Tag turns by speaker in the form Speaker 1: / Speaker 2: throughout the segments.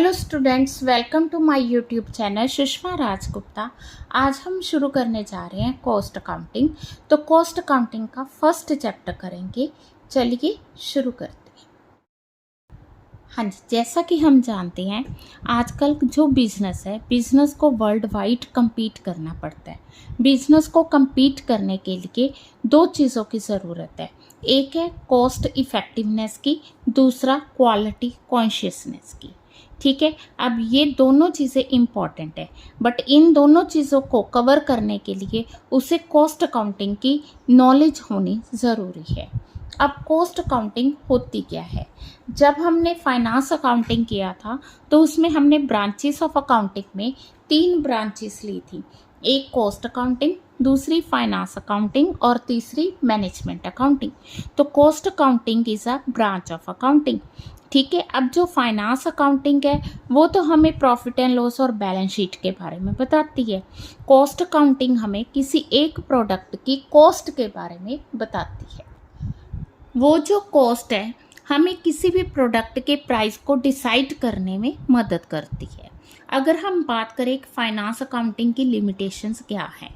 Speaker 1: Hello students, welcome to my YouTube channel Sushma Rajgupta. आज हम शुरू करने जा रहे हैं कॉस्ट अकाउंटिंग। तो कॉस्ट अकाउंटिंग का फर्स्ट चैप्टर करेंगे। चलिए शुरू करते हैं। हाँ जी, जैसा कि हम जानते हैं आजकल जो बिजनेस है, बिजनेस को वर्ल्ड वाइड compete करना पड़ता है। बिजनेस को compete करने के लिए दो चीज़ों की ज़रूरत है। एक है कॉस्ट इफ़ेक्टिवनेस की, दूसरा क्वालिटी कॉन्शियसनेस की। ठीक है, अब ये दोनों चीज़ें इम्पॉर्टेंट है, बट इन दोनों चीज़ों को कवर करने के लिए उसे कॉस्ट अकाउंटिंग की नॉलेज होनी ज़रूरी है। अब कॉस्ट अकाउंटिंग होती क्या है? जब हमने फाइनेंस अकाउंटिंग किया था तो उसमें हमने ब्रांचेस ऑफ अकाउंटिंग में 3 ब्रांचेस ली थी। एक कॉस्ट अकाउंटिंग, दूसरी फाइनेंस अकाउंटिंग और तीसरी मैनेजमेंट अकाउंटिंग। तो cost accounting is a branch of accounting. ठीक है, अब जो फाइनेंस अकाउंटिंग है वो तो हमें प्रॉफिट एंड लॉस और बैलेंस शीट के बारे में बताती है। कॉस्ट अकाउंटिंग हमें किसी एक प्रोडक्ट की कॉस्ट के बारे में बताती है। वो जो कॉस्ट है हमें किसी भी प्रोडक्ट के प्राइस को डिसाइड करने में मदद करती है। अगर हम बात करें फाइनेंस अकाउंटिंग की लिमिटेशंस क्या है,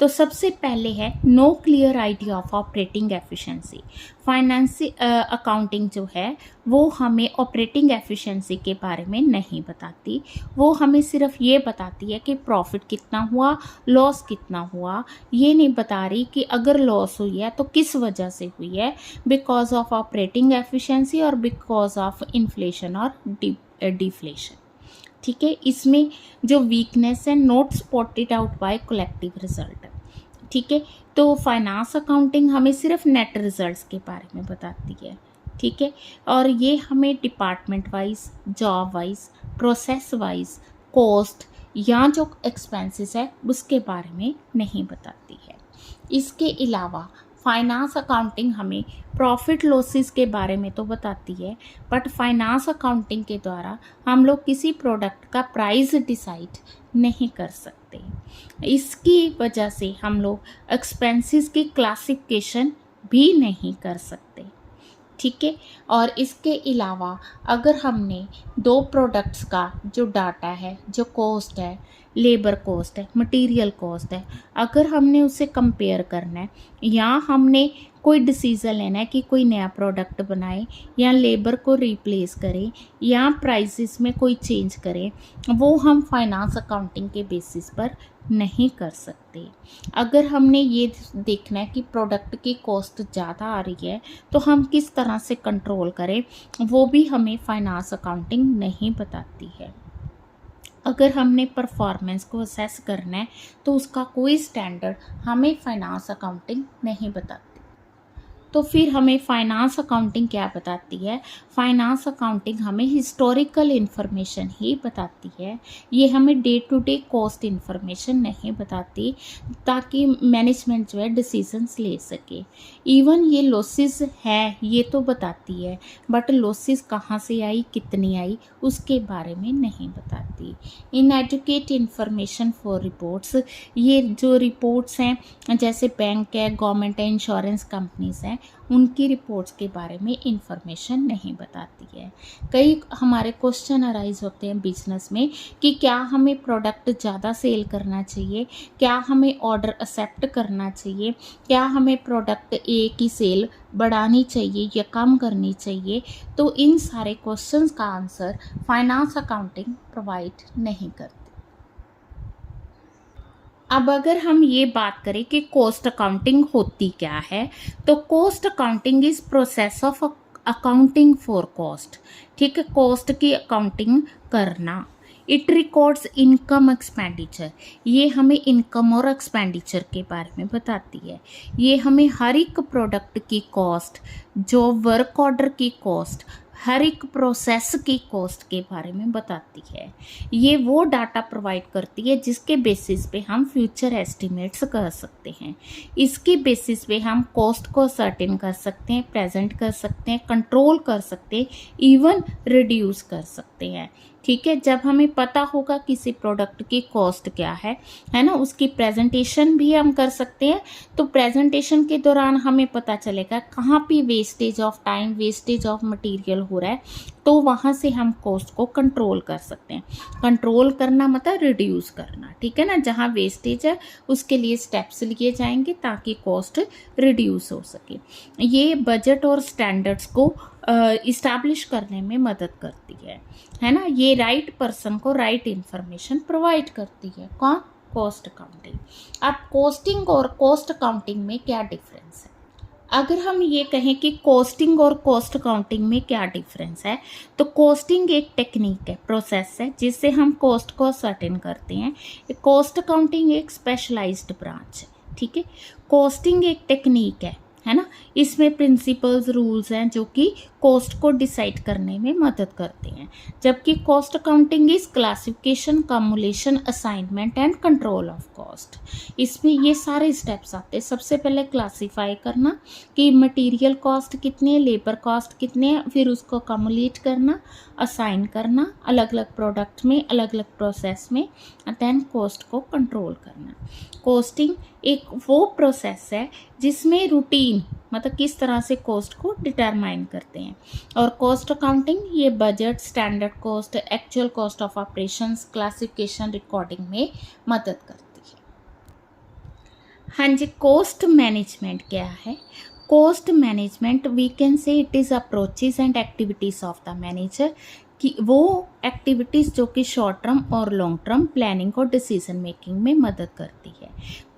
Speaker 1: तो सबसे पहले है no clear idea of operating efficiency. Finance accounting जो है वो हमें ऑपरेटिंग एफिशिएंसी के बारे में नहीं बताती। वो हमें सिर्फ ये बताती है कि प्रॉफिट कितना हुआ, लॉस कितना हुआ। ये नहीं बता रही कि अगर लॉस हुई है तो किस वजह से हुई है, बिकॉज ऑफ ऑपरेटिंग एफिशिएंसी और बिकॉज ऑफ इन्फ्लेशन और डिफ्लेशन। ठीक है, इसमें जो वीकनेस है note spotted out by collective result. ठीक है, तो फाइनेंस अकाउंटिंग हमें सिर्फ नेट रिजल्ट्स के बारे में बताती है। ठीक है, और ये हमें department wise, job wise, process wise, cost या जो एक्सपेंसेस है उसके बारे में नहीं बताती है। इसके अलावा फाइनेंस अकाउंटिंग हमें प्रॉफिट लॉसेस के बारे में तो बताती है, बट फाइनेंस अकाउंटिंग के द्वारा हम लोग किसी प्रोडक्ट का प्राइस डिसाइड नहीं कर सकते। इसकी वजह से हम लोग एक्सपेंसेस की क्लासिफिकेशन भी नहीं कर सकते। ठीक है, और इसके अलावा अगर हमने दो प्रोडक्ट्स का जो डाटा है, जो कॉस्ट है, लेबर कॉस्ट है, मटेरियल कॉस्ट है, अगर हमने उसे कंपेयर करना है या हमने कोई डिसीज़न लेना है कि कोई नया प्रोडक्ट बनाए या लेबर को रिप्लेस करें या प्राइसेस में कोई चेंज करें, वो हम फाइनेंस अकाउंटिंग के बेसिस पर नहीं कर सकते। अगर हमने ये देखना है कि प्रोडक्ट की कॉस्ट ज़्यादा आ रही है तो हम किस तरह से कंट्रोल करें, वो भी हमें फाइनेंस अकाउंटिंग नहीं बताती है। अगर हमने परफॉर्मेंस को असेस करना है तो उसका कोई स्टैंडर्ड हमें फाइनेंस अकाउंटिंग नहीं बताती। तो फिर हमें फाइनेंस अकाउंटिंग क्या बताती है? फाइनेंस अकाउंटिंग हमें हिस्टोरिकल इन्फॉर्मेशन ही बताती है। ये हमें day to day cost information नहीं बताती, ताकि मैनेजमेंट जो है डिसीजंस ले सके। इवन ये लॉसेस है ये तो बताती है, बट लॉसेस कहाँ से आई, कितनी आई, उसके बारे में नहीं बताती। इनएडुकेट इन्फॉर्मेशन फॉर रिपोर्ट्स, ये जो रिपोर्ट्स हैं जैसे बैंक है, गवर्नमेंट है, इंश्योरेंस कंपनीज हैं, उनकी रिपोर्ट्स के बारे में इंफॉर्मेशन नहीं बताती है। कई हमारे क्वेश्चन अराइज होते हैं बिजनेस में कि क्या हमें प्रोडक्ट ज़्यादा सेल करना चाहिए, क्या हमें ऑर्डर एक्सेप्ट करना चाहिए, क्या हमें प्रोडक्ट ए की सेल बढ़ानी चाहिए या कम करनी चाहिए। तो इन सारे क्वेश्चंस का आंसर फाइनेंस अकाउंटिंग प्रोवाइड नहीं करती। अब अगर हम ये बात करें कि कॉस्ट अकाउंटिंग होती क्या है, तो cost accounting is process of accounting for cost. ठीक है, कॉस्ट की अकाउंटिंग करना। इट रिकॉर्ड्स इनकम एक्सपेंडिचर, ये हमें इनकम और एक्सपेंडिचर के बारे में बताती है। ये हमें हर एक प्रोडक्ट की कॉस्ट, जो वर्क ऑर्डर की कॉस्ट, हर एक प्रोसेस की कॉस्ट के बारे में बताती है। ये वो डाटा प्रोवाइड करती है जिसके बेसिस पे हम फ्यूचर एस्टिमेट्स कर सकते हैं। इसके बेसिस पे हम कॉस्ट को सर्टेन कर सकते हैं, प्रेजेंट कर सकते हैं, कंट्रोल कर सकते हैं, इवन रिड्यूस कर सकते हैं। ठीक है। जब हमें पता होगा किसी प्रोडक्ट की कॉस्ट क्या है ना, उसकी प्रेजेंटेशन भी हम कर सकते हैं। तो प्रेजेंटेशन के दौरान हमें पता चलेगा कहाँ पे wastage of time, wastage of material हो रहा है, तो वहाँ से हम कॉस्ट को कंट्रोल कर सकते हैं। कंट्रोल करना मतलब रिड्यूस करना, ठीक है ना। जहाँ वेस्टेज है उसके लिए स्टेप्स लिए जाएंगे ताकि कॉस्ट रिड्यूस हो सके। ये बजट और स्टैंडर्ड्स को इस्टेब्लिश करने में मदद करती है ना। ये राइट पर्सन को राइट इन्फॉर्मेशन प्रोवाइड करती है। कौन? Cost accounting. अब कॉस्टिंग और कॉस्ट अकाउंटिंग में क्या डिफरेंस है? अगर हम ये कहें कि कॉस्टिंग और कॉस्ट अकाउंटिंग में क्या डिफरेंस है, तो कॉस्टिंग एक टेक्निक है, प्रोसेस है जिससे हम कॉस्ट को सर्टेन करते हैं। कॉस्ट अकाउंटिंग एक स्पेशलाइज्ड ब्रांच है, ठीक है। कॉस्टिंग एक टेक्निक है ना। इसमें प्रिंसिपल्स, रूल्स हैं जो कि कॉस्ट को डिसाइड करने में मदद करते हैं। जबकि cost accounting is classification, कम्युलेशन, assignment and control of cost. इसमें ये सारे स्टेप्स आते हैं। सबसे पहले क्लासिफाई करना कि मटेरियल कॉस्ट कितनी है, लेबर कॉस्ट कितने है, फिर उसको कम्युलेट करना, असाइन करना अलग अलग प्रोडक्ट में, अलग अलग प्रोसेस में, देन कॉस्ट को कंट्रोल करना। कॉस्टिंग एक वो प्रोसेस है जिसमें रूटीन मतलब किस तरह से कॉस्ट को डिटरमाइन करते हैं। और कॉस्ट अकाउंटिंग ये budget, standard cost, actual cost of operations, classification, recording में मदद करती है। हाँ जी, कॉस्ट मैनेजमेंट क्या है? Cost management we can say it is approaches and activities of the manager, कि वो एक्टिविटीज़ जो कि शॉर्ट टर्म और लॉन्ग टर्म प्लानिंग और डिसीजन मेकिंग में मदद करती है।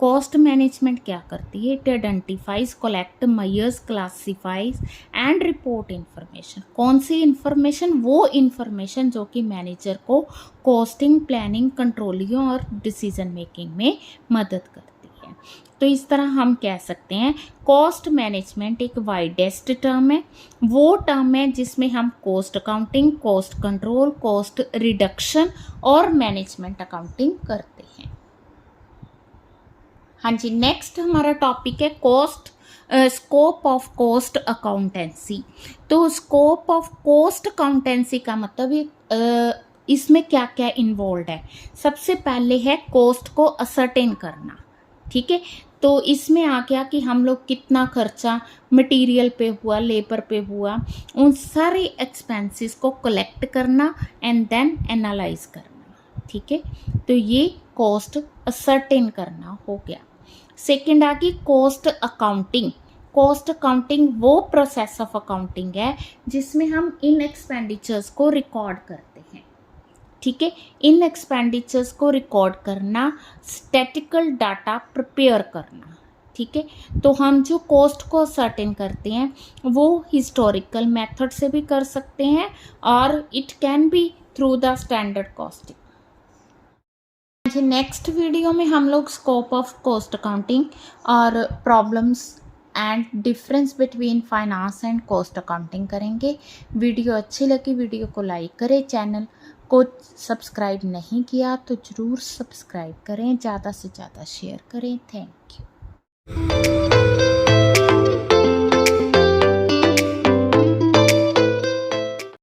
Speaker 1: कॉस्ट मैनेजमेंट क्या करती है? It identifies, collect, measures, classifies and report information. कौन सी इन्फॉर्मेशन? वो इन्फॉर्मेशन जो कि मैनेजर को कॉस्टिंग, प्लानिंग, कंट्रोलिंग और डिसीजन मेकिंग में मदद करती है। तो इस तरह हम कह सकते हैं कॉस्ट मैनेजमेंट एक वाइडेस्ट टर्म है। वो टर्म है जिसमें हम cost accounting, cost control, cost reduction और मैनेजमेंट अकाउंटिंग करते हैं। हाँ जी, नेक्स्ट हमारा टॉपिक है cost scope of cost accountancy. तो स्कोप ऑफ कॉस्ट अकाउंटेंसी का मतलब इसमें क्या क्या इन्वॉल्व है। सबसे पहले है कॉस्ट को असर्टेन करना, ठीक है। तो इसमें आ गया कि हम लोग कितना खर्चा मटेरियल पे हुआ, लेबर पे हुआ, उन सारे एक्सपेंसेस को कलेक्ट करना एंड देन एनालाइज करना, ठीक है। तो ये कॉस्ट असर्टेन करना हो गया। सेकंड आ गई कॉस्ट अकाउंटिंग। कॉस्ट अकाउंटिंग वो प्रोसेस ऑफ अकाउंटिंग है जिसमें हम इन एक्सपेंडिचर्स को रिकॉर्ड करते हैं, ठीक है। इन एक्सपेंडिचर्स को रिकॉर्ड करना, स्टैटिकल डाटा प्रिपेयर करना, ठीक है। तो हम जो कॉस्ट को सर्टेन करते हैं वो हिस्टोरिकल मेथड से भी कर सकते हैं और it can be through the standard costing. Next video में हम लोग स्कोप ऑफ कॉस्ट अकाउंटिंग और problems and difference between finance and cost accounting करेंगे। वीडियो अच्छी लगी वीडियो को लाइक करें, चैनल को सब्सक्राइब नहीं किया तो ज़रूर सब्सक्राइब करें, ज़्यादा से ज़्यादा शेयर करें। Thank you.